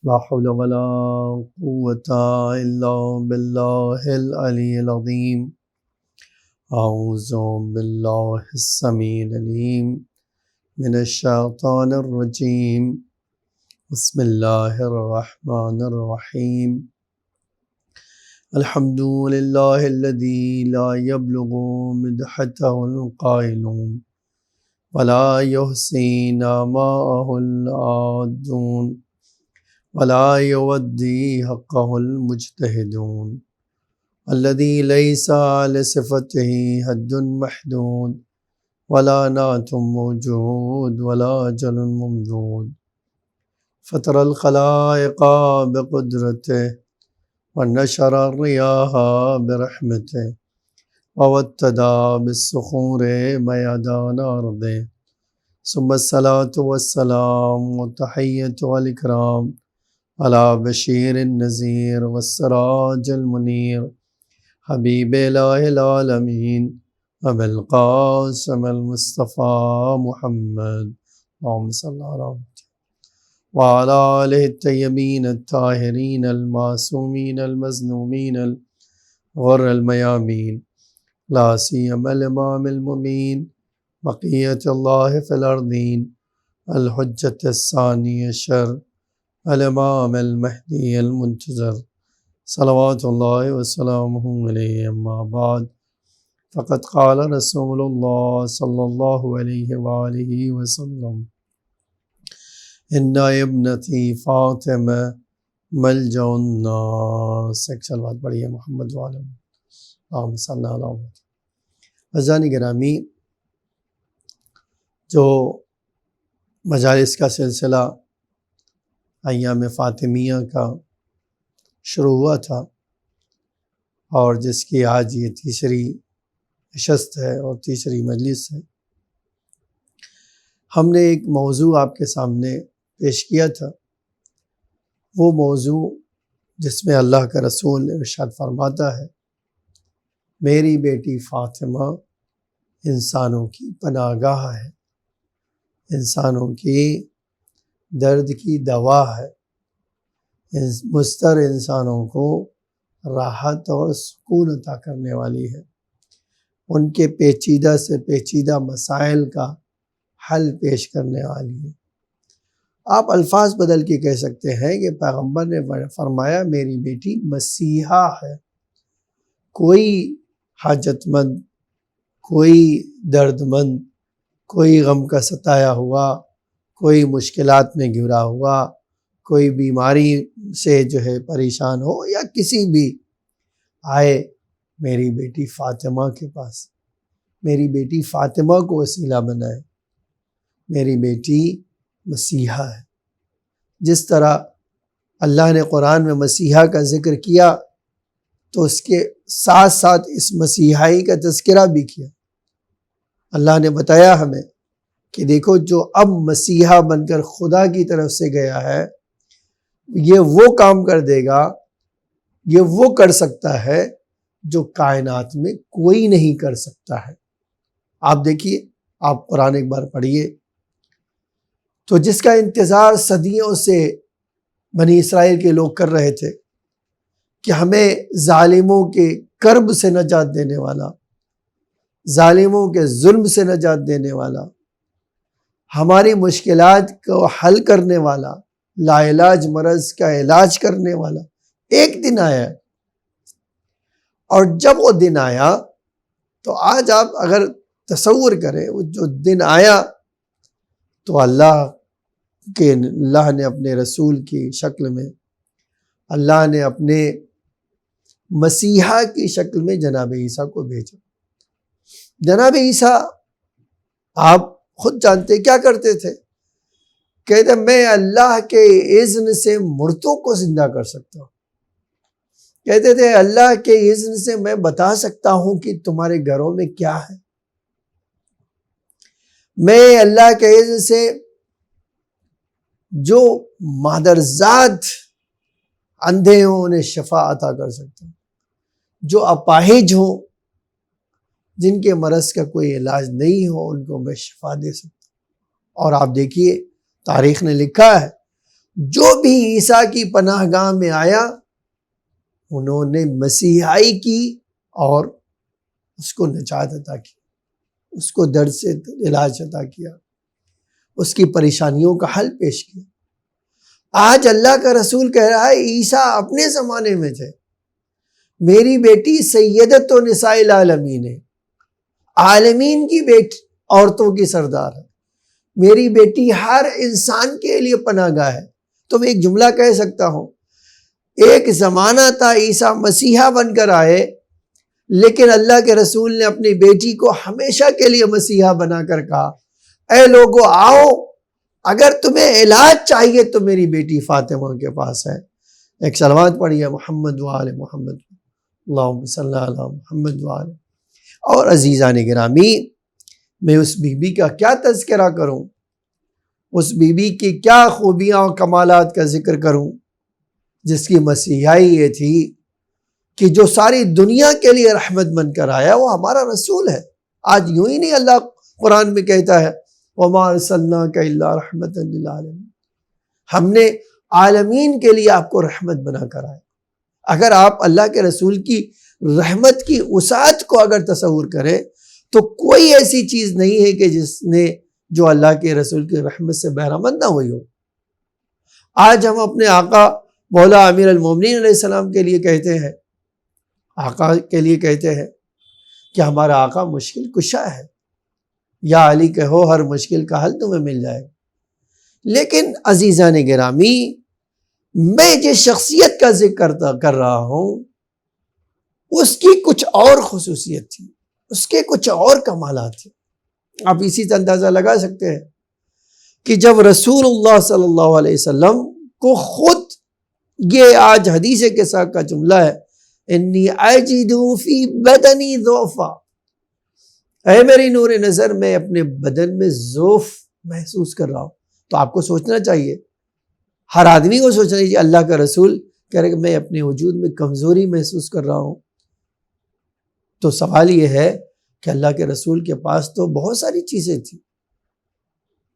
لا حول ولا قوة إلا بالله العلي العظيم. أعوذ بالله السميع العليم من الشيطان الرجيم. بسم الله الرحمن الرحيم. الحمد لله الذي لا يبلغ مدحته القائلون ولا يحصي نعماءه العادون ولا يودي حقه المجتهدون الذي ليس لصفته حد محدود ولا نعت موجود ولا أجل ممدود فطر الخلائق بقدرته ونشر الرياح برحمته ووتدى بالصخور ميدان أرضه ثم الصلاة والسلام والتحية والإكرام على بشير النذير والسراج المنير حبيب إله العالمين أبي القاسم المصطفى محمد اللهم صل على محمد وعلى آله الطيبين الطاهرين المعصومين المظلومين الغر الميامين لا سيما الإمام المبين بقية الله في الأرضين الحجة الثاني عشر الإمام المهدي المنتظر صلوات الله وسلامه عليه. أما بعد فقد قال رسول الله صلى الله عليه وآله وسلم إن ابنتي فاطمة ملجأ الناس. ایک صلوات پڑھیے محمد وعلی اللہم صلی علی محمد. عزیزان گرامی، جو مجالس کا سلسلہ ایام فاطمیہ کا شروع ہوا تھا اور جس کی آج یہ تیسری نشست ہے اور تیسری مجلس ہے، ہم نے ایک موضوع آپ کے سامنے پیش کیا تھا. وہ موضوع جس میں اللہ کا رسول ارشاد فرماتا ہے میری بیٹی فاطمہ انسانوں کی پناہ گاہ ہے، انسانوں کی درد کی دوا ہے، مضطر انسانوں کو راحت اور سکون عطا کرنے والی ہے، ان کے پیچیدہ سے پیچیدہ مسائل کا حل پیش کرنے والی ہے. آپ الفاظ بدل کے کہہ سکتے ہیں کہ پیغمبر نے فرمایا میری بیٹی مسیحا ہے. کوئی حاجت مند، کوئی درد مند، کوئی غم کا ستایا ہوا، کوئی مشکلات میں گھرا ہوا، کوئی بیماری سے پریشان ہو یا کسی بھی آئے میری بیٹی فاطمہ کے پاس، میری بیٹی فاطمہ کو وسیلہ بنائے. میری بیٹی مسیحا ہے. جس طرح اللہ نے قرآن میں مسیحا کا ذکر کیا تو اس کے ساتھ ساتھ اس مسیحائی کا تذکرہ بھی کیا. اللہ نے بتایا ہمیں کہ دیکھو جو اب مسیحا بن کر خدا کی طرف سے گیا ہے یہ وہ کام کر دے گا، یہ وہ کر سکتا ہے جو کائنات میں کوئی نہیں کر سکتا ہے. آپ دیکھیے، آپ قرآن ایک بار پڑھیے تو جس کا انتظار صدیوں سے بنی اسرائیل کے لوگ کر رہے تھے کہ ہمیں ظالموں کے کرب سے نجات دینے والا، ظالموں کے ظلم سے نجات دینے والا، ہماری مشکلات کو حل کرنے والا، لا علاج مرض کا علاج کرنے والا ایک دن آیا. اور جب وہ دن آیا تو آج آپ اگر تصور کریں وہ جو دن آیا تو اللہ نے اپنے رسول کی شکل میں، اللہ نے اپنے مسیحا کی شکل میں جناب عیسیٰ کو بھیجا. جناب عیسیٰ آپ خود جانتے کیا کرتے تھے؟ کہتے میں اللہ کے اذن سے مردوں کو زندہ کر سکتا ہوں. کہتے تھے اللہ کے اذن سے میں بتا سکتا ہوں کہ تمہارے گھروں میں کیا ہے. میں اللہ کے اذن سے جو مادرزاد اندھے ہوں انہیں شفا عطا کر سکتا ہوں، جو اپاہج ہوں، جن کے مرض کا کوئی علاج نہیں ہو، ان کو میں شفا دے سکتا ہوں. اور آپ دیکھیے تاریخ نے لکھا ہے جو بھی عیسیٰ کی پناہ گاہ میں آیا انہوں نے مسیحائی کی اور اس کو نجات عطا کی، اس کو درد سے علاج عطا کیا، اس کی پریشانیوں کا حل پیش کیا۔ آج اللہ کا رسول کہہ رہا ہے عیسیٰ اپنے زمانے میں تھے، میری بیٹی سیدت و نساء العالمین ہے، عالمین کی بیٹی، عورتوں کی سردار ہے، میری بیٹی ہر انسان کے لیے پناہ گاہ ہے۔ تو میں ایک جملہ کہہ سکتا ہوں، ایک زمانہ تھا عیسیٰ مسیحا بن کر آئے، لیکن اللہ کے رسول نے اپنی بیٹی کو ہمیشہ کے لیے مسیحا بنا کر کہا، اے لوگو آؤ، اگر تمہیں علاج چاہیے تو میری بیٹی فاطمہ کے پاس ہے۔ ایک صلوات پڑھیے محمد وآل محمد، اللہم صلی علی محمد وآل۔ اور عزیزان گرامی، میں اس بی بی کا کیا تذکرہ کروں، اس بی بی کی کیا خوبیاں اور کمالات کا ذکر کروں، جس کی مسیحائی یہ تھی کہ جو ساری دنیا کے لیے رحمت بن کر آیا، وہ ہمارا رسول ہے۔ آج یوں ہی نہیں اللہ قرآن میں کہتا ہے وَمَا أَرْسَلْنَاكَ إِلَّا رَحْمَةً لِلْعَالَمِينَ، ہم نے عالمین کے لیے آپ کو رحمت بنا کر آئے۔ اگر آپ اللہ کے رسول کی رحمت کی وسعت کو اگر تصور کریں تو کوئی ایسی چیز نہیں ہے کہ جس نے جو اللہ کے رسول کی رحمت سے بہرامند نہ ہوئی ہو۔ آج ہم اپنے آقا مولا امیر المومنین علیہ السلام کے لیے کہتے ہیں، آقا کے لیے کہتے ہیں کہ ہمارا آقا مشکل کشا ہے، یا علی کہو ہر مشکل کا حل تمہیں مل جائے۔ لیکن عزیزان گرامی، میں جس شخصیت کا ذکر کر رہا ہوں اس کی کچھ اور خصوصیت تھی، اس کے کچھ اور کمالات تھے۔ آپ اسی سے اندازہ لگا سکتے ہیں کہ جب رسول اللہ صلی اللہ علیہ وسلم کو خود یہ آج حدیث کے ساتھ کا جملہ ہے، انی اجد فی بدنی ضعفا، اے میری نور نظر میں اپنے بدن میں ضعف محسوس کر رہا ہوں۔ تو آپ کو سوچنا چاہیے، ہر آدمی کو سوچنا چاہیے، اللہ کا رسول کہہ رہے کہ میں اپنے وجود میں کمزوری محسوس کر رہا ہوں۔ تو سوال یہ ہے کہ اللہ کے رسول کے پاس تو بہت ساری چیزیں تھیں،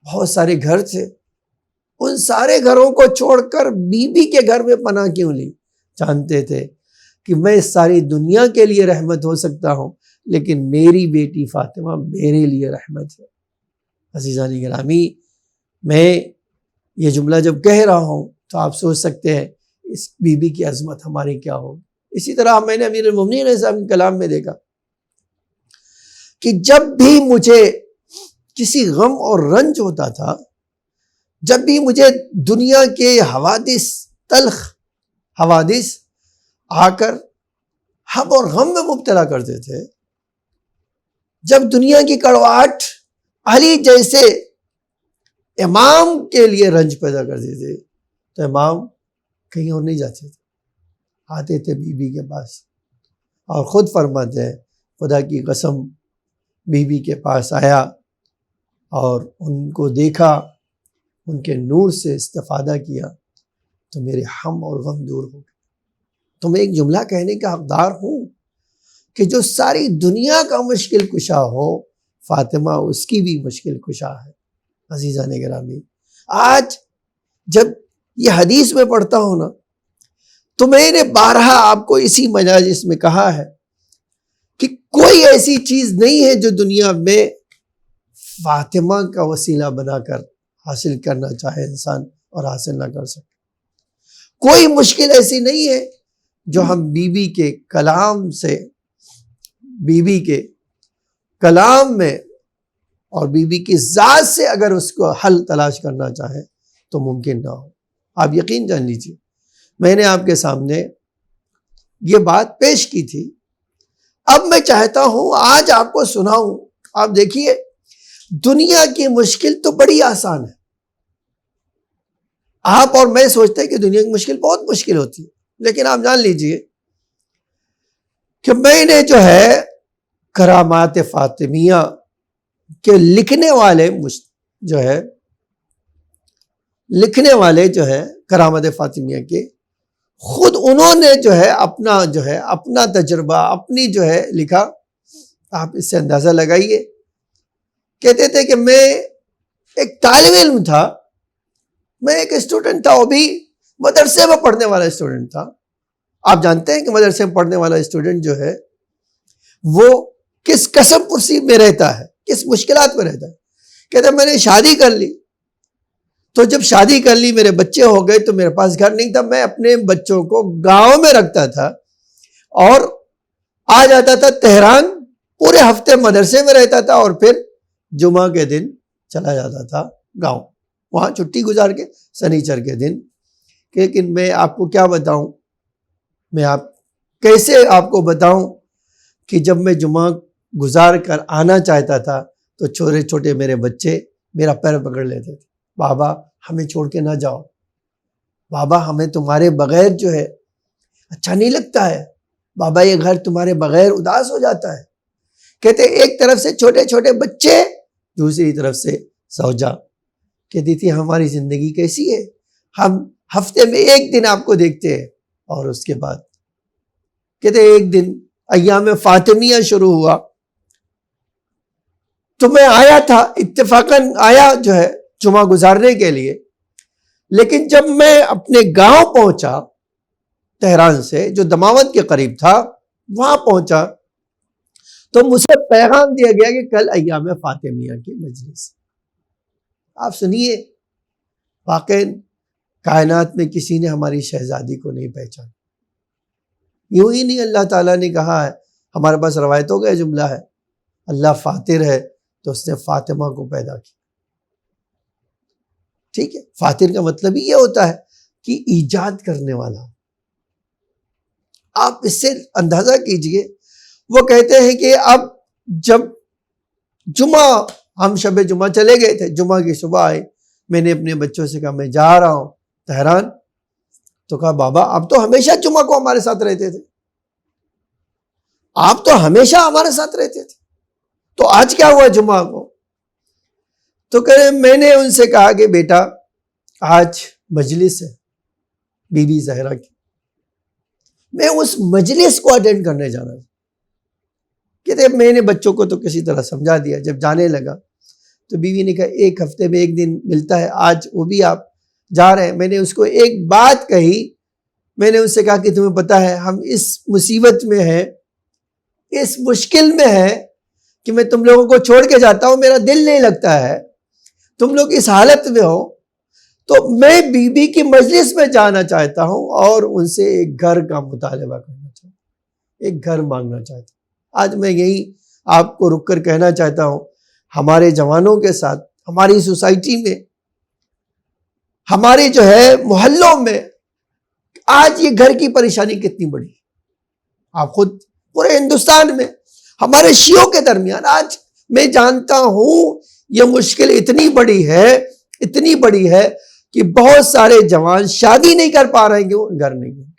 بہت سارے گھر تھے، ان سارے گھروں کو چھوڑ کر بی بی کے گھر میں پناہ کیوں لی؟ جانتے تھے کہ میں ساری دنیا کے لیے رحمت ہو سکتا ہوں، لیکن میری بیٹی فاطمہ میرے لیے رحمت ہے۔ عزیزان گرامی، میں یہ جملہ جب کہہ رہا ہوں تو آپ سوچ سکتے ہیں اس بی بی کی عظمت ہماری کیا ہو۔ اسی طرح میں نے امیر المومنین علیہ السلام کے کلام میں دیکھا کہ جب بھی مجھے کسی غم اور رنج ہوتا تھا، جب بھی مجھے دنیا کے حوادث، تلخ حوادث آ کر ہم اور غم میں مبتلا کرتے تھے، جب دنیا کی کڑواہٹ علی جیسے امام کے لیے رنج پیدا کرتے تھے، تو امام کہیں اور نہیں جاتے تھے، آتے تھے بی بی کے پاس، اور خود فرماتے ہیں خدا کی قسم بی بی کے پاس آیا اور ان کو دیکھا، ان کے نور سے استفادہ کیا تو میرے ہم اور غم دور ہو گئے۔ تو میں ایک جملہ کہنے کا حقدار ہوں کہ جو ساری دنیا کا مشکل کشا ہو، فاطمہ اس کی بھی مشکل کشا ہے۔ عزیزان گرامی، آج جب یہ حدیث میں پڑھتا ہوں نا تو میں نے بارہا آپ کو اسی مجالس میں کہا ہے کہ کوئی ایسی چیز نہیں ہے جو دنیا میں فاطمہ کا وسیلہ بنا کر حاصل کرنا چاہے انسان اور حاصل نہ کر سکے۔ کوئی مشکل ایسی نہیں ہے جو ہم بی بی کے کلام سے، بی بی کے کلام میں اور بی بی کی ذات سے اگر اس کو حل تلاش کرنا چاہیں تو ممکن نہ ہو۔ آپ یقین جان لیجیے، میں نے آپ کے سامنے یہ بات پیش کی تھی، اب میں چاہتا ہوں آج آپ کو سناؤں۔ آپ دیکھیے، دنیا کی مشکل تو بڑی آسان ہے، آپ اور میں سوچتے ہیں کہ دنیا کی مشکل بہت مشکل ہوتی ہے، لیکن آپ جان لیجیے کہ میں نے جو ہے کرامات فاطمیہ کے لکھنے والے جو ہے کرامات فاطمیہ کے، خود انہوں نے جو ہے اپنا تجربہ اپنی جو ہے لکھا۔ آپ اس سے اندازہ لگائیے، کہتے تھے کہ میں ایک طالب علم تھا، میں ایک اسٹوڈنٹ تھا، وہ بھی مدرسے میں پڑھنے والا اسٹوڈنٹ تھا. آپ جانتے ہیں کہ مدرسے میں پڑھنے والا اسٹوڈنٹ جو ہے وہ کس قسم پرسی میں رہتا ہے، کس مشکلات میں رہتا ہے. کہتے میں نے شادی کر لی، تو جب شادی کر لی میرے بچے ہو گئے تو میرے پاس گھر نہیں تھا. میں اپنے بچوں کو گاؤں میں رکھتا تھا اور آ جاتا تھا تہران، پورے ہفتے مدرسے میں رہتا تھا اور پھر جمعہ کے دن چلا جاتا تھا گاؤں، وہاں چھٹی گزار کے سنیچر کے دن. لیکن میں آپ کو کیا بتاؤں، میں کیسے آپ کو بتاؤں کہ جب میں جمعہ گزار کر آنا چاہتا تھا تو چھوٹے چھوٹے میرے بچے میرا پیر پکڑ لیتے تھے. بابا ہمیں چھوڑ کے نہ جاؤ، بابا ہمیں تمہارے بغیر جو ہے اچھا نہیں لگتا ہے، بابا یہ گھر تمہارے بغیر اداس ہو جاتا ہے. کہتے ایک طرف سے چھوٹے چھوٹے بچے، دوسری طرف سے زوجہ کہتی تھی ہماری زندگی کیسی ہے، ہم ہفتے میں ایک دن آپ کو دیکھتے ہیں. اور اس کے بعد کہتے ایک دن ایام فاطمیہ شروع ہوا تو میں آیا تھا، اتفاقاً آیا جو ہے جمعہ گزارنے کے لیے. لیکن جب میں اپنے گاؤں پہنچا تہران سے جو دماوند کے قریب تھا، وہاں پہنچا تو مجھے پیغام دیا گیا کہ کل ایام فاطمیہ کی مجلس. آپ سنیے، واقعی کائنات میں کسی نے ہماری شہزادی کو نہیں پہچانا. یوں ہی نہیں، اللہ تعالیٰ نے کہا ہے، ہمارے پاس روایتوں کا جملہ ہے، اللہ فاطر ہے تو اس نے فاطمہ کو پیدا کیا. ٹھیک ہے، فاطر کا مطلب ہی یہ ہوتا ہے کہ ایجاد کرنے والا. آپ اس سے اندازہ کیجئے، وہ کہتے ہیں کہ اب جب جمعہ، ہم شب جمعہ چلے گئے تھے، جمعہ کی صبح آئی، میں نے اپنے بچوں سے کہا میں جا رہا ہوں تہران. تو کہا بابا آپ تو ہمیشہ جمعہ کو ہمارے ساتھ رہتے تھے، آپ تو ہمیشہ ہمارے ساتھ رہتے تھے، تو آج کیا ہوا جمعہ کو؟ تو کہہ رہے میں نے ان سے کہا کہ بیٹا آج مجلس ہے بی بی زہرا کی، میں اس مجلس کو اٹینڈ کرنے جانا تھا. کہتے میں نے بچوں کو تو کسی طرح سمجھا دیا. جب جانے لگا تو بیوی نے کہا ایک ہفتے میں ایک دن ملتا ہے، آج وہ بھی آپ جا رہے ہیں. میں نے اس کو ایک بات کہی، میں نے اس سے کہا کہ تمہیں پتا ہے ہم اس مصیبت میں ہیں، اس مشکل میں ہیں کہ میں تم لوگوں کو چھوڑ کے جاتا ہوں، میرا دل نہیں لگتا ہے، تم لوگ اس حالت میں ہو، تو میں بی بی کی مجلس میں جانا چاہتا ہوں اور ان سے ایک گھر کا مطالبہ کرنا چاہتا ہوں، ایک گھر مانگنا چاہتا ہوں. آج میں یہی آپ کو رک کر کہنا چاہتا ہوں، ہمارے جوانوں کے ساتھ، ہماری سوسائٹی میں، ہمارے جو ہے محلوں میں آج یہ گھر کی پریشانی کتنی بڑی ہے. آپ خود پورے ہندوستان میں ہمارے شیعوں کے درمیان آج میں جانتا ہوں یہ مشکل اتنی بڑی ہے کہ بہت سارے جوان شادی نہیں کر پا رہے ہیں کہ وہ گھر نہیں ہیں،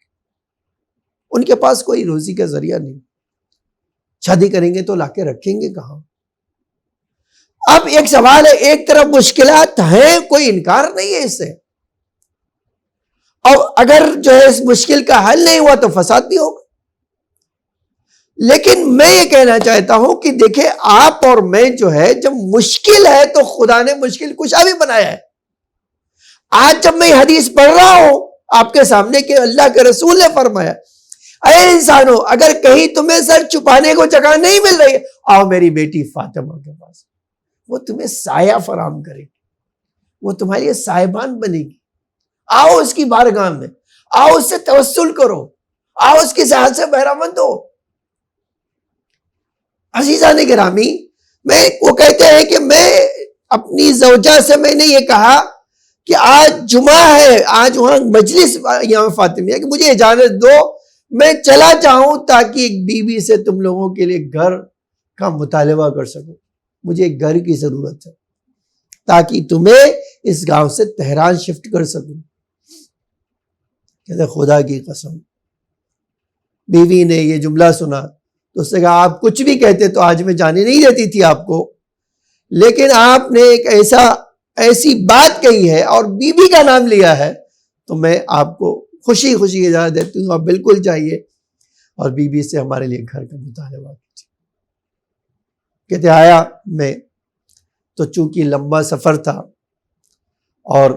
ان کے پاس کوئی روزی کا ذریعہ نہیں. شادی کریں گے تو لا کے رکھیں گے کہاں؟ اب ایک سوال ہے، ایک طرف مشکلات ہیں، کوئی انکار نہیں ہے اس سے، اور اگر جو ہے اس مشکل کا حل نہیں ہوا تو فساد بھی ہوگا. لیکن میں یہ کہنا چاہتا ہوں کہ دیکھیں آپ اور میں جو ہے جب مشکل ہے تو خدا نے مشکل کشا بھی بنایا ہے. آج جب میں حدیث پڑھ رہا ہوں آپ کے سامنے کہ اللہ کے رسول نے فرمایا اے انسانوں اگر کہیں تمہیں سر چھپانے کو جگہ نہیں مل رہی آؤ میری بیٹی فاطمہ کے پاس، وہ تمہیں سایہ فراہم کرے گی، وہ تمہارے لیے سائبان بنے گی. آؤ اس کی بارگاہ میں، آؤ اس سے توسل کرو، آؤ اس کی ذات سے بہرہ مند ہو. عزیزان گرامی، وہ کہتے ہیں کہ میں اپنی زوجہ سے میں نے یہ کہا کہ آج جمعہ ہے، آج وہاں مجلس یہاں فاطمیہ کہ مجھے اجازت دو میں چلا جاؤں تاکہ ایک بیوی سے تم لوگوں کے لیے گھر کا مطالبہ کر سکوں. مجھے ایک گھر کی ضرورت ہے تاکہ تمہیں اس گاؤں سے تہران شفٹ کر سکوں. کہتے خدا کی قسم، بیوی نے یہ جملہ سنا تو اس نے کہا آپ کچھ بھی کہتے تو آج میں جانے نہیں دیتی تھی آپ کو، لیکن آپ نے ایک ایسی بات کہی ہے اور بی بی کا نام لیا ہے تو میں آپ کو خوشی اجازت دیتی ہوں، آپ بالکل جائیے اور بی بی سے ہمارے لیے گھر کا مطالبہ کیجیے. کہتے آیا میں تو چونکہ لمبا سفر تھا اور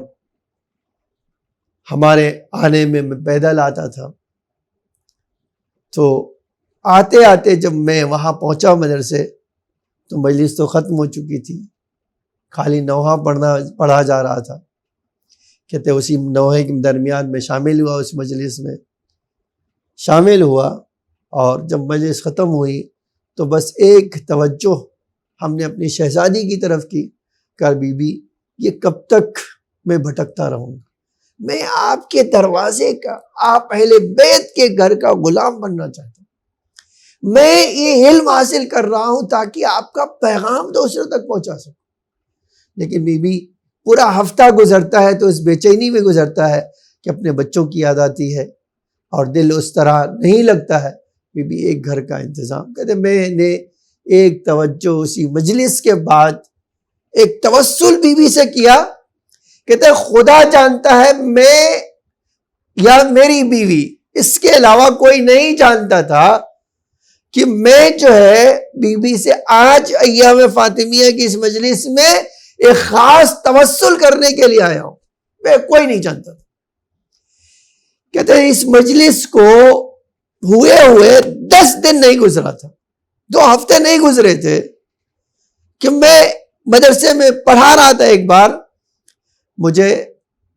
ہمارے آنے میں پیدل آتا تھا. تو آتے آتے جب میں وہاں پہنچا مدرسے تو مجلس تو ختم ہو چکی تھی, خالی نوحہ پڑھا جا رہا تھا. کہتے اسی نوحے کے درمیان میں شامل ہوا, اس مجلس میں شامل ہوا, اور جب مجلس ختم ہوئی تو بس ایک توجہ ہم نے اپنی شہزادی کی طرف کی, کہا بی بی یہ کب تک میں بھٹکتا رہوں گا, میں آپ کے دروازے کا, آپ اہل بیت کے گھر کا غلام بننا چاہتا ہوں, میں یہ علم حاصل کر رہا ہوں تاکہ آپ کا پیغام دوسروں تک پہنچا سکوں. لیکن بی بی پورا ہفتہ گزرتا ہے تو اس بے چینی میں گزرتا ہے کہ اپنے بچوں کی یاد آتی ہے اور دل اس طرح نہیں لگتا ہے. بی بی ایک گھر کا انتظام. کہتے میں نے ایک توجہ اسی مجلس کے بعد ایک توسل بی بی سے کیا. کہتے خدا جانتا ہے میں یا میری بیوی, اس کے علاوہ کوئی نہیں جانتا تھا کہ میں جو ہے بی بی سے آج ایام فاطمیہ کی اس مجلس میں ایک خاص توسل کرنے کے لیے آیا ہوں, میں کوئی نہیں جانتا تھا. کہتے ہیں اس مجلس کو ہوئے 10 دن نہیں گزرا تھا, 2 ہفتے نہیں گزرے تھے کہ میں مدرسے میں پڑھا رہا تھا. ایک بار مجھے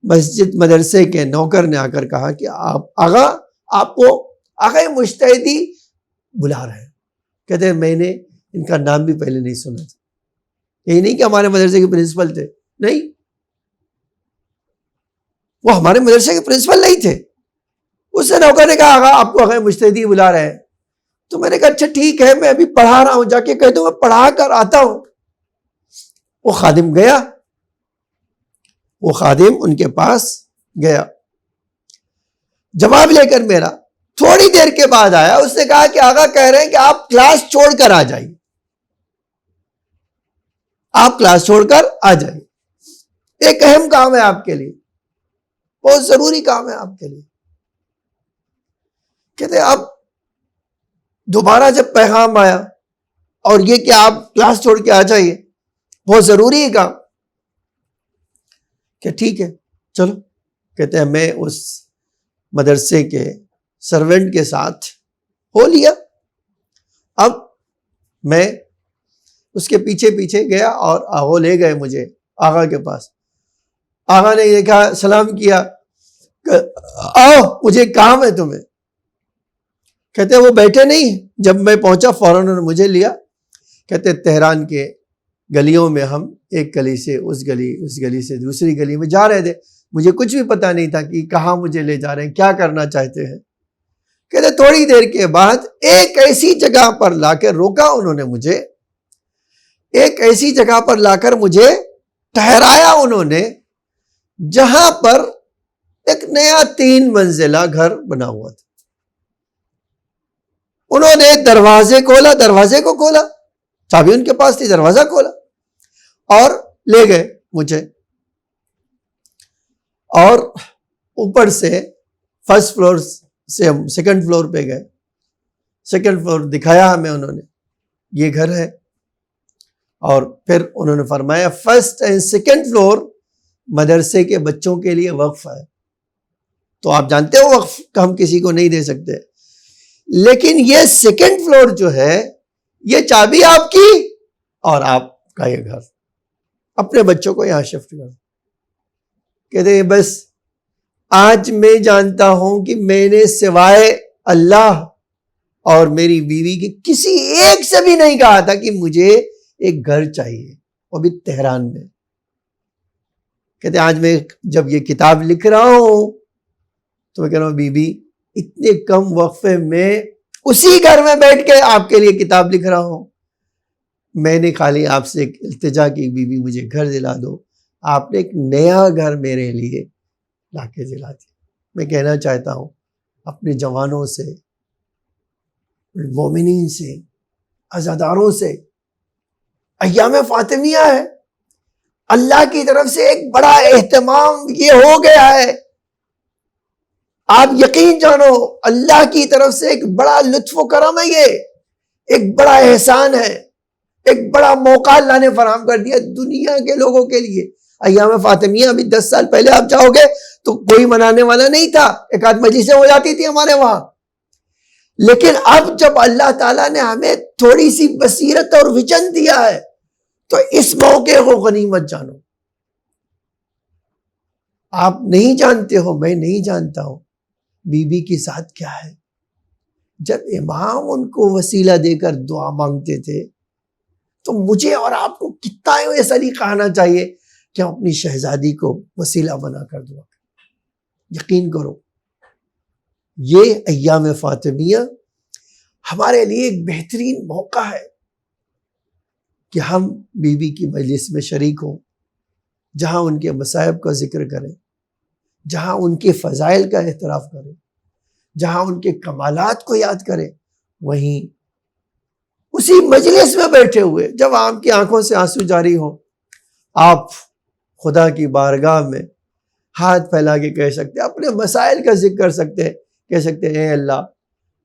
مسجد مدرسے کے نوکر نے آ کر کہا کہ آغا آپ کو آغا مجتہدی بلا رہے ہیں. کہتے ہیں میں نے ان کا نام بھی پہلے نہیں سنا تھا. یہی نہیں کہ ہمارے مدرسے کے پرنسپل تھے, نہیں, وہ ہمارے مدرسے کے پرنسپل نہیں تھے. اس سے نوکر نے کہا آغا آپ کو آغا مجتہدی بلا رہے ہیں. تو میں نے کہا اچھا ٹھیک ہے, میں ابھی پڑھا رہا ہوں, جا کے کہہ دوں میں پڑھا کر آتا ہوں. وہ خادم گیا, وہ خادم ان کے پاس گیا, جواب لے کر میرا تھوڑی دیر کے بعد آیا. اس نے کہا کہ آغا کہہ رہے ہیں کہ آپ کلاس چھوڑ کر آ جائیے, آپ کلاس چھوڑ کر آ جائیے, ایک اہم کام ہے آپ کے لیے, بہت ضروری کام ہے آپ کے لیے. کہتے اب دوبارہ جب پیغام آیا اور یہ کہ آپ کلاس چھوڑ کے آ جائیے, بہت ضروری ہے کام, کہ ٹھیک ہے چلو. کہتے ہیں میں اس مدرسے کے سرونٹ کے ساتھ ہو لیا. اب میں اس کے پیچھے پیچھے گیا اور وہ لے گئے مجھے آغا کے پاس. آغا نے یہ کہا, سلام کیا, آؤ مجھے کام ہے تمہیں. کہتے وہ بیٹھے نہیں, جب میں پہنچا فوراً انہوں نے مجھے لیا. کہتے تہران کے گلیوں میں ہم ایک گلی سے اس گلی سے دوسری گلی میں جا رہے تھے. مجھے کچھ بھی پتا نہیں تھا کہ کہاں مجھے لے جا رہے ہیں, کیا کرنا چاہتے ہیں. کہتے تھوڑی دیر کے بعد ایک ایسی جگہ پر لا کر روکا انہوں نے مجھے, ایک ایسی جگہ پر لا کر مجھے ٹھہرایا انہوں نے جہاں پر ایک نیا 3 منزلہ گھر بنا ہوا تھا. انہوں نے دروازے کو کھولا, چابی ان کے پاس تھی, دروازہ کھولا اور لے گئے مجھے, اور اوپر سے فرسٹ فلور سے ہم سیکنڈ فلور پہ گئے. سیکنڈ فلور دکھایا ہمیں انہوں نے, یہ گھر ہے. اور پھر انہوں نے فرمایا فرسٹ اینڈ سیکنڈ فلور مدرسے کے بچوں کے لیے وقف ہے. تو آپ جانتے ہو وقف ہم کسی کو نہیں دے سکتے, لیکن یہ سیکنڈ فلور جو ہے یہ چابی آپ کی اور آپ کا یہ گھر, اپنے بچوں کو یہاں شفٹ کر. کہتے ہیں بس آج میں جانتا ہوں کہ میں نے سوائے اللہ اور میری بیوی کی کسی ایک سے بھی نہیں کہا تھا کہ مجھے ایک گھر چاہیے, وہ بھی تہران میں. کہتے آج میں جب یہ کتاب لکھ رہا ہوں تو میں کہہ رہا ہوں بی بی اتنے کم وقفے میں اسی گھر میں بیٹھ کے آپ کے لیے کتاب لکھ رہا ہوں. میں نے خالی آپ سے ایک التجا کی, بی بی مجھے گھر دلا دو. آپ نے ایک نیا گھر میرے لیے لا کے دلا دیا. میں کہنا چاہتا ہوں اپنے جوانوں سے, مومنین سے, عزاداروں سے, ایام فاطمیہ ہے, اللہ کی طرف سے ایک بڑا اہتمام یہ ہو گیا ہے. آپ یقین جانو اللہ کی طرف سے ایک بڑا لطف و کرم ہے, یہ ایک بڑا احسان ہے, ایک بڑا موقع اللہ نے فراہم کر دیا دنیا کے لوگوں کے لیے. ایام فاطمیہ ابھی 10 سال پہلے آپ جاؤ گے تو کوئی منانے والا نہیں تھا، ایک آدھ مجلسیں ہو جاتی تھی ہمارے وہاں. لیکن اب جب اللہ تعالیٰ نے ہمیں تھوڑی سی بصیرت اور ویژن دیا ہے تو اس موقع کو غنیمت جانو. آپ نہیں جانتے ہو، میں نہیں جانتا ہوں بی بی کی ذات کیا ہے. جب امام ان کو وسیلہ دے کر دعا مانگتے تھے تو مجھے اور آپ کو کتنا یہ سلیقہ آنا چاہیے کہ ہم اپنی شہزادی کو وسیلہ بنا کر دعا کریں. یقین کرو یہ ایام فاطمیہ ہمارے لیے ایک بہترین موقع ہے کہ ہم بی بی کی مجلس میں شریک ہوں، جہاں ان کے مصائب کا ذکر کریں، جہاں ان کے فضائل کا اعتراف کریں، جہاں ان کے کمالات کو یاد کریں. وہیں اسی مجلس میں بیٹھے ہوئے جب آپ کی آنکھوں سے آنسو جاری ہوں، آپ خدا کی بارگاہ میں ہاتھ پھیلا کے کہہ سکتے، اپنے مسائل کا ذکر کر سکتے، کہہ سکتے اے اللہ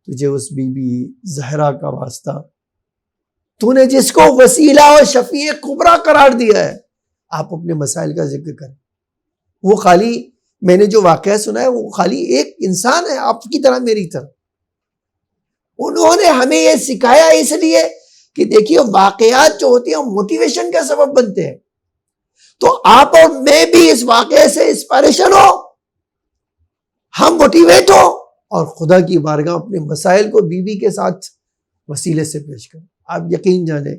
تجھے اس بی بی زہرا کا واسطہ، تو نے جس کو وسیلہ اور شفیع کبریٰ قرار دیا ہے، آپ اپنے مسائل کا ذکر کریں. وہ خالی میں نے جو واقعہ سنا ہے وہ خالی ایک انسان ہے آپ کی طرح میری طرح. انہوں نے ہمیں یہ سکھایا اس لیے کہ دیکھیے واقعات جو ہوتی ہیں موٹیویشن کا سبب بنتے ہیں. تو آپ اور میں بھی اس واقعے سے انسپائریشن ہو، ہم موٹیویٹ ہو اور خدا کی بارگاہ اپنے مسائل کو بی بی کے ساتھ وسیلے سے پیش کریں. آپ یقین جانیں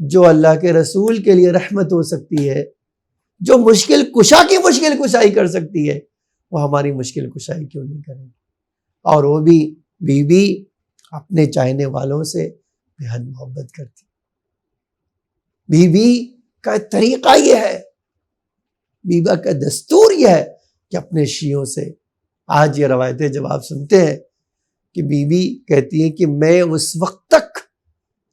جو اللہ کے رسول کے لیے رحمت ہو سکتی ہے، جو مشکل کشا کی مشکل کشائی کر سکتی ہے، وہ ہماری مشکل کشائی کیوں نہیں کریں گے. اور وہ بھی بی بی اپنے چاہنے والوں سے بے حد محبت کرتی. بی بی کا طریقہ یہ ہے، بی بی کا دستور یہ ہے کہ اپنے شیعوں سے، آج یہ روایتیں جب آپ سنتے ہیں کہ بی بی کہتی ہے کہ میں اس وقت تک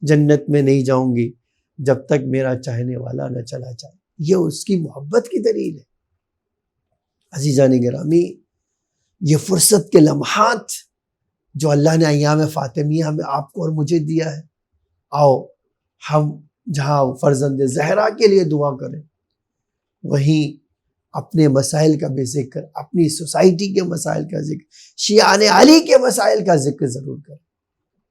جنت میں نہیں جاؤں گی جب تک میرا چاہنے والا نہ چلا جائے. یہ اس کی محبت کی دلیل ہے. عزیزان گرامی، یہ فرصت کے لمحات جو اللہ نے ایام فاطمیہ ہمیں آپ کو اور مجھے دیا ہے، آؤ ہم جہاں فرزند زہرا کے لیے دعا کریں، وہیں اپنے مسائل کا بھی ذکر، اپنی سوسائٹی کے مسائل کا ذکر، شیعان علی کے مسائل کا ذکر ضرور کریں،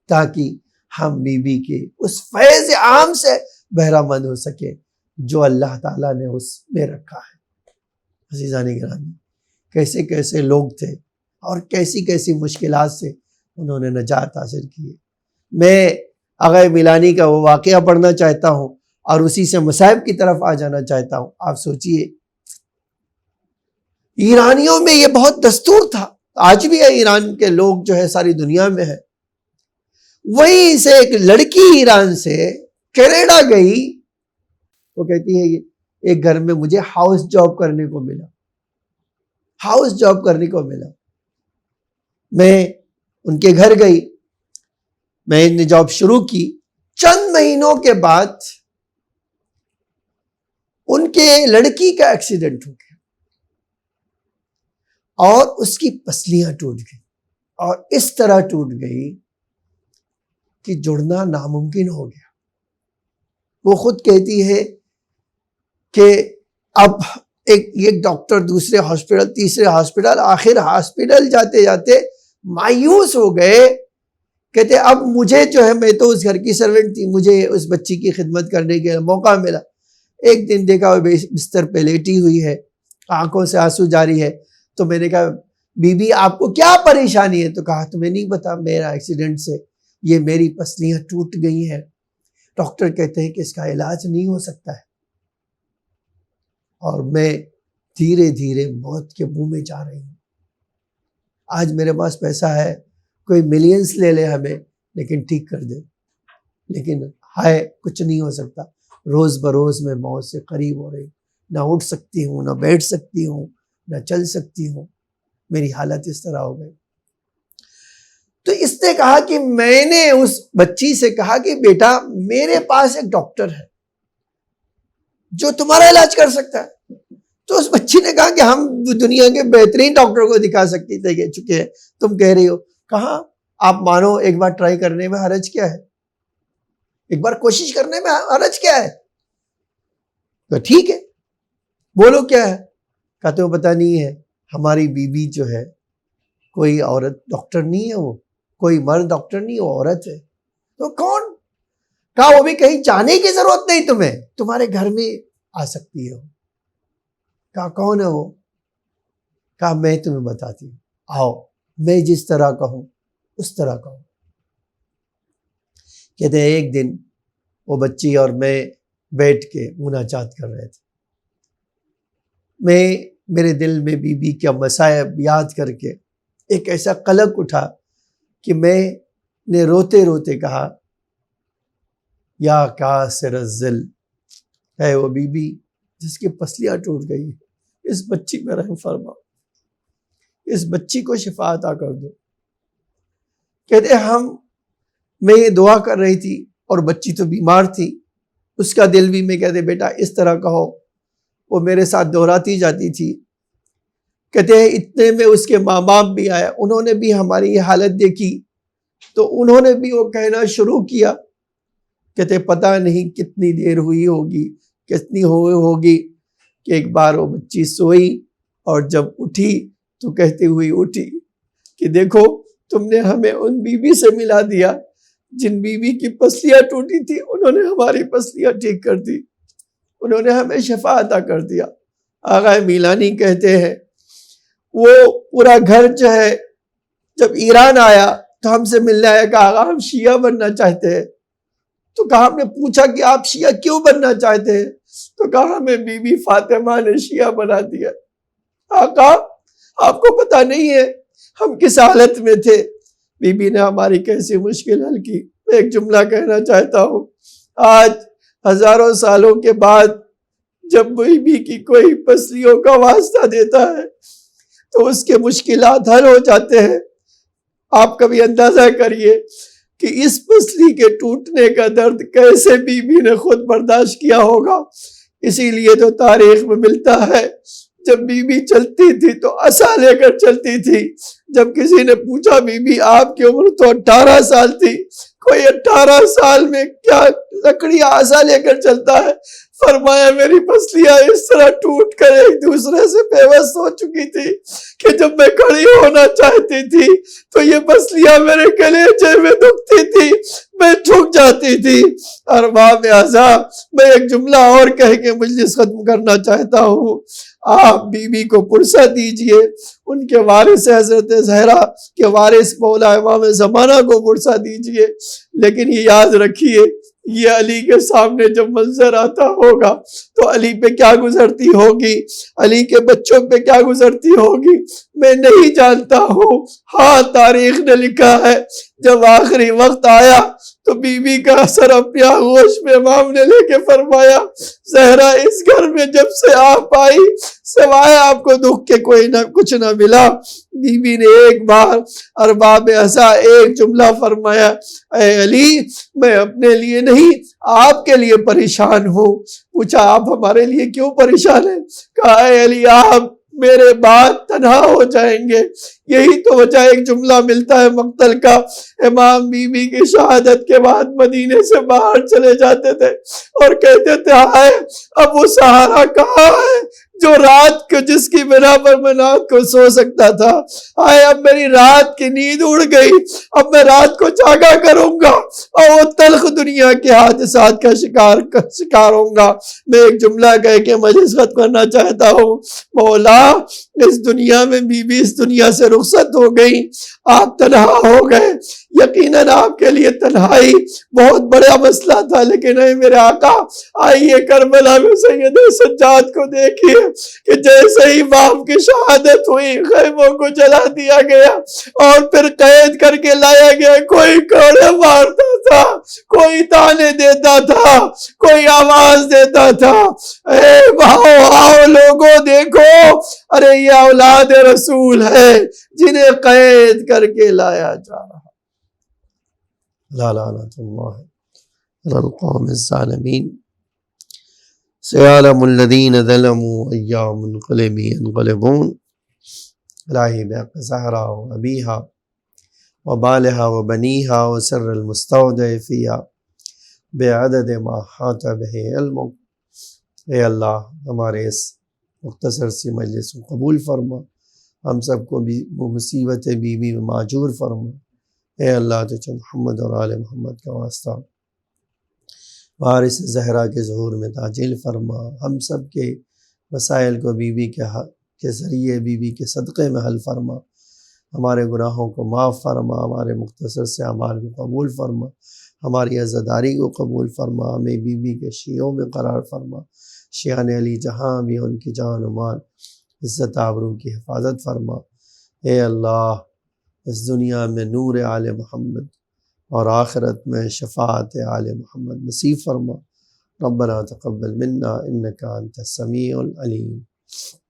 تاکہ ہم بی بی کے اس فیض عام سے بہرہ مند ہو سکے جو اللہ تعالیٰ نے اس میں رکھا ہے. عزیزان گرامی، کیسے کیسے لوگ تھے اور کیسی کیسی مشکلات سے انہوں نے نجات حاصل کی. میں آغا میلانی کا وہ واقعہ پڑھنا چاہتا ہوں اور اسی سے مصائب کی طرف آ جانا چاہتا ہوں. آپ سوچئے ایرانیوں میں یہ بہت دستور تھا، آج بھی ہے، ایران کے لوگ جو ہے ساری دنیا میں ہے. وہیں سے ایک لڑکی ایران سے کینیڈا گئی، وہ کہتی ہے ایک گھر میں مجھے ہاؤس جاب کرنے کو ملا، ہاؤس جاب کرنے کو ملا. میں ان کے گھر گئی، میں نے جاب شروع کی. چند مہینوں کے بعد ان کے لڑکی کا ایکسیڈنٹ ہو گیا اور اس کی پسلیاں ٹوٹ گئی، اور اس طرح ٹوٹ گئی کہ جڑنا ناممکن ہو گیا. وہ خود کہتی ہے کہ اب ایک ڈاکٹر دوسرے ہاسپٹل، تیسرے ہاسپٹل، آخر ہاسپٹل جاتے جاتے مایوس ہو گئے. کہتے اب مجھے جو ہے، میں تو اس گھر کی سرونٹ تھی، مجھے اس بچی کی خدمت کرنے کے موقع ملا. ایک دن دیکھا وہ بستر پہ لیٹی ہوئی ہے، آنکھوں سے آنسو جاری ہے. تو میں نے کہا بی بی آپ کو کیا پریشانی ہے؟ تو کہا تمہیں نہیں پتا، میرا ایکسیڈنٹ سے یہ میری پسلیاں ٹوٹ گئی ہیں، ڈاکٹر کہتے ہیں کہ اس کا علاج نہیں ہو سکتا ہے، اور میں دھیرے دھیرے موت کے منہ میں جا رہی ہوں. آج میرے پاس پیسہ ہے، کوئی ملینز لے لے ہمیں لیکن ٹھیک کر دے، لیکن ہے کچھ نہیں ہو سکتا. روز بروز میں موت سے قریب ہو رہی، نہ اٹھ سکتی ہوں، نہ بیٹھ سکتی ہوں، نہ چل سکتی ہوں، میری حالت اس طرح ہو گئی. تو اس نے کہا کہ میں نے اس بچی سے کہا کہ بیٹا میرے پاس ایک ڈاکٹر ہے جو تمہارا علاج کر سکتا ہے. تو اس بچی نے کہا کہ ہم دنیا کے بہترین ڈاکٹر کو دکھا سکتے تھے چکے ہیں، تم کہہ رہی ہو. کہاں آپ مانو ایک بار ٹرائی کرنے میں حرج کیا ہے، ایک بار کوشش کرنے میں حرج کیا ہے. تو ٹھیک ہے بولو کیا ہے. کہا تمہیں پتہ نہیں ہے ہماری بیوی جو ہے کوئی عورت ڈاکٹر نہیں ہے، وہ کوئی مرد ڈاکٹر نہیں، وہ عورت ہے۔ تو کون؟ کہا وہ بھی کہیں جانے کی ضرورت نہیں تمہیں، تمہارے گھر میں آ سکتی ہے۔ کہا کون ہے وہ؟ کہا میں تمہیں بتاتی ہوں، آؤ میں جس طرح کہوں اس طرح کہوں۔ کہتے ہیں ایک دن وہ بچی اور میں بیٹھ کے مناجات کر رہے تھے، میرے دل میں بی کا مصائب یاد کر کے ایک ایسا قلق اٹھا کہ میں نے روتے روتے کہا یا کاسر الذل، ہے وہ بی جس کی پسلیاں ٹوٹ گئی، اس بچی پہ رحم فرما، اس بچی کو شفا عطا کر دو۔ کہتے میں یہ دعا کر رہی تھی اور بچی تو بیمار تھی، اس کا دل بھی میں کہتے بیٹا اس طرح کہو، وہ میرے ساتھ دہراتی جاتی تھی۔ کہتے ہیں اتنے میں اس کے ماں باپ بھی آیا، انہوں نے بھی ہماری یہ حالت دیکھی تو انہوں نے بھی وہ کہنا شروع کیا۔ کہتے پتہ نہیں کتنی دیر ہوئی ہوگی، کتنی ہوگی کہ ایک بار وہ بچی سوئی اور جب اٹھی تو کہتی ہوئی اٹھی کہ دیکھو تم نے ہمیں ان بیوی سے ملا دیا جن بیوی کی پسلیاں ٹوٹی تھی، انہوں نے ہماری پسلیاں ٹھیک کر دی، انہوں نے ہمیں شفا عطا کر دیا۔ آغا میلانی کہتے ہیں وہ پورا گھر جو ہے جب ایران آیا تو ہم سے ملنے آیا، کہا آغا ہم شیعہ بننا چاہتے ہیں۔ تو کہا ہم نے پوچھا کہ آپ شیعہ کیوں بننا چاہتے ہیں؟ تو کہا ہمیں بی بی فاطمہ نے شیعہ بنا دیا۔ آقا آپ کو پتہ نہیں ہے ہم کس حالت میں تھے، بی بی نے ہماری کیسی مشکل حل کی۔ میں ایک جملہ کہنا چاہتا ہوں، آج ہزاروں سالوں کے بعد جب بی بی کی کوئی پسلیوں کا واسطہ دیتا ہے تو اس کے مشکلات حل ہو جاتے ہیں۔ آپ کبھی اندازہ کریے کہ اس پسلی کے ٹوٹنے کا درد کیسے بی بی نے خود برداشت کیا ہوگا۔ اسی لیے تو تاریخ میں ملتا ہے جب بی بی چلتی تھی تو عصا لے کر چلتی تھی۔ جب کسی نے پوچھا بی بی آپ کی عمر تو 18 سال تھی، کوئی 18 سال میں کیا لکڑی عصا لے کر چلتا ہے؟ فرمایا میری پسلیاں اس طرح ٹوٹ کر ایک دوسرے سے پیوست ہو چکی تھی کہ جب میں کھڑی ہونا چاہتی تھی تو یہ پسلیاں میرے کلیجے میں دکھتی تھی، میں جھک جاتی تھی۔ ارباب اعزاء میں ایک جملہ اور کہہ کے مجلس ختم کرنا چاہتا ہوں، آپ بی بی کو پرسہ دیجئے، ان کے وارث حضرت زہرا کے وارث مولا امام زمانہ کو پرسہ دیجئے، لیکن یہ یاد رکھیے یہ علی کے سامنے جب منظر آتا ہوگا تو علی پہ کیا گزرتی ہوگی، علی کے بچوں پہ کیا گزرتی ہوگی میں نہیں جانتا ہوں۔ ہاں تاریخ نے لکھا ہے جب آخری وقت آیا تو بی بی کا سر اپنی آغوش میں امام نے لے کے فرمایا زہرا اس گھر میں جب سے آپ آئی سوائے آپ کو دکھ کے کوئی نہ کچھ نہ ملا۔ بی بی نے ایک بار ارباب اعزاء ایک جملہ فرمایا، اے علی میں اپنے لیے نہیں آپ کے لیے پریشان ہوں۔ پوچھا آپ ہمارے لیے کیوں پریشان ہیں؟ کہا اے علی آپ میرے بعد تنہا ہو جائیں گے، یہی تو وجہ ایک جملہ ملتا ہے مقتل کا، امام بی بی کی شہادت کے بعد مدینے سے باہر چلے جاتے تھے اور کہتے تھے ہائے اب وہ سہارا کہاں ہے جو رات کو جس کی بنا پر میں رات کو سو سکتا تھا، آئے اب میری رات کی نیند اڑ گئی، اب میں رات کو جاگا کروں گا اور وہ تلخ دنیا کے حادثات کا شکار ہوں گا۔ میں ایک جملہ کہہ کے مجلس ختم کرنا چاہتا ہوں، مولا اس دنیا میں بی بی اس دنیا سے رخصت ہو گئی، آپ تنہا ہو گئے، یقیناً آپ کے لیے تنہائی بہت بڑا مسئلہ تھا، لیکن اے میرے آقا آئیے کربلا میں سید سجاد کو دیکھیے کہ جیسے ہی باپ کی شہادت ہوئی خیموں کو جلا دیا گیا اور پھر قید کر کے لایا گیا، کوئی کوڑے مارتا تھا، کوئی تانے دیتا تھا، کوئی آواز دیتا تھا، اے آؤ لوگوں دیکھو ارے یہ اولاد رسول ہے جنہیں قید کر کے لایا جا رہا۔ لا لعنت اللہ علی القوم الظالمین، سيعلم الذين ظلموا أيّ منقلب ينقلبون۔ الہی بحق زہرا و ابیہا و بالہا و بنیہا و سر المستودع فیہا بعدد ما حاط بہ علمک۔ اے اللہ ہمارے اس مختصر سی مجلس کو قبول فرما، ہم سب کو بھی وہ مصیبت بیوی میں معجور فرما۔ اے اللہ تجھے محمد اور آل محمد کا واسطہ وارث زہرا کے ظہور میں تعجیل فرما۔ ہم سب کے مسائل کو بیوی کے ذریعے، بیوی کے صدقے میں حل فرما۔ ہمارے گناہوں کو معاف فرما، ہمارے مختصر سے اعمال کو قبول فرما، ہماری عزاداری کو قبول فرما، ہمیں بیوی کے شیعوں میں قرار فرما۔ شیعان علی جہاں بھی ان کی جان و مال، عزت آبرو کی حفاظت فرما۔ اے اللہ اس دنیا میں نور آل محمد اور آخرت میں شفاعت آل محمد نصیب فرما۔ ربنا تقبل منا انک انت السمیع العلیم۔